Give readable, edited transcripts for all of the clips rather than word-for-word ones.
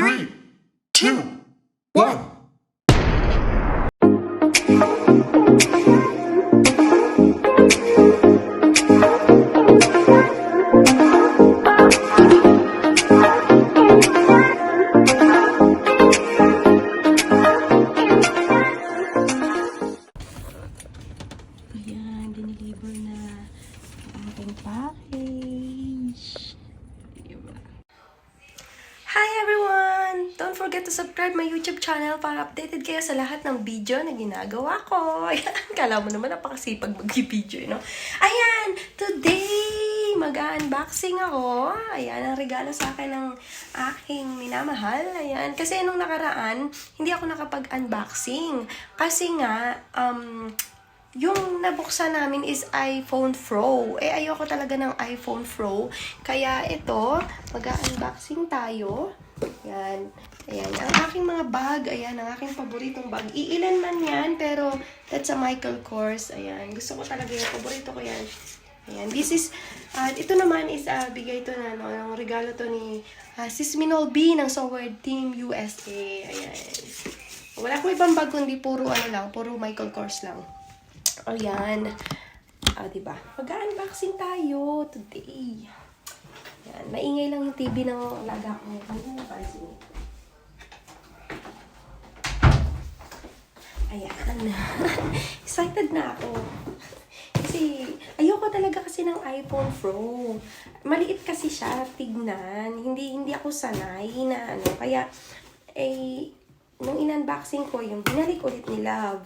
3, 2, 1. Ayan, diniliver na ang ating package. Diba? Hi everyone! Don't forget to subscribe my YouTube channel para updated kayo sa lahat ng video na ginagawa ko. Ayan, kala mo naman napakasipag mag-video, no? Ayan, today mag-unboxing ako. Ayan, ang regalo sa akin ng aking minamahal. Ayan, kasi nung nakaraan, hindi ako nakapag-unboxing. Kasi nga, yung nabuksan namin is iPhone Pro. Eh, ayoko talaga ng iPhone Pro. Kaya ito, mag-unboxing tayo. Yan. Ayan. Ang aking mga bag. Ayan, ang aking paboritong bag. Iilan man yan, pero that's a Michael Kors. Ayan. Gusto ko talaga yung paborito ko yan. Ayan. This is, ito naman is, bigay ito na, no, yung regalo to ni Sis Minol B ng Sword Team USA. Ayan. Wala akong ibang bag, kundi puro puro Michael Kors lang. Ayan. Diba? Mag-unboxing tayo today. Ayan. Maingay lang yung TV ng alaga ko. Ayan. Excited na ako. Kasi, ayoko talaga kasi ng iPhone Pro. Maliit kasi siya, tignan. Hindi ako sanay na Kaya, nung in-unboxing ko, yung binalik ulit ni Love.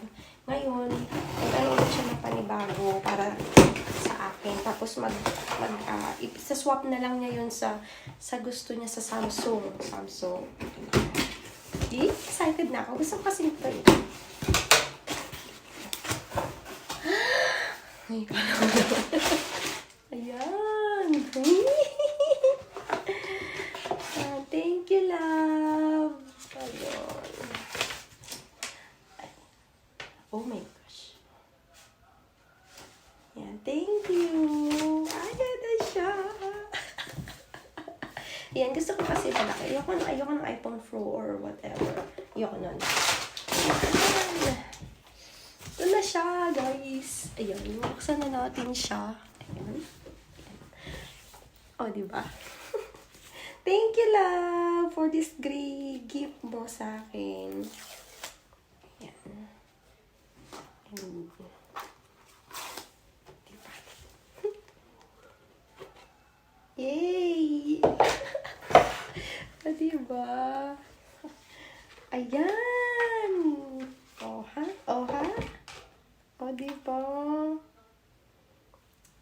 Ngayon, ulit siya ng panibago para sa akin. Tapos swap na lang niya yun sa gusto niya sa Samsung. Excited na ako. Gusto ko kasi ito. Ay, ayan. Thank you, Love. Ayun. Oh my gosh. Yan, thank you. Ayan na siya. Yan, gusto ko kasi malaki. Ayoko ng iPhone Pro or whatever. Ayoko nun. Ayan. Ito na siya, guys. Ayan, buksan na natin siya. Ayan. Oh, diba? Thank you, Love, for this great gift mo sa akin. Ayan. Diba? Yay! Diba? Ayan! Oh, ha? Oh, diba?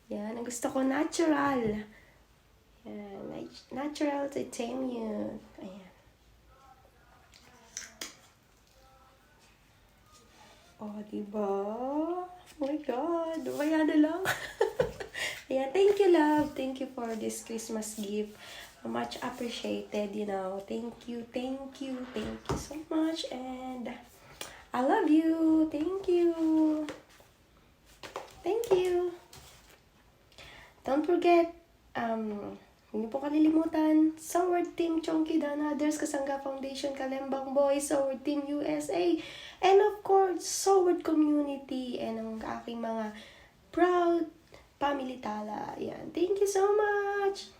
Yan. Ang gusto ko, natural. Yan. Natural titanium. Ayan. Oh, diba? Oh my God. Ayan na lang. Ayan. Thank you, Love. Thank you for this Christmas gift. Much appreciated, Thank you so much. And I love you. Thank you. Don't forget, hindi po kalilimutan, Sword Team Chonky Dan Others, Kasangga Foundation, Kalembang Boys, Sword Team USA, and of course, Sword Community, and ang aking mga proud family tala. Yan. Thank you so much!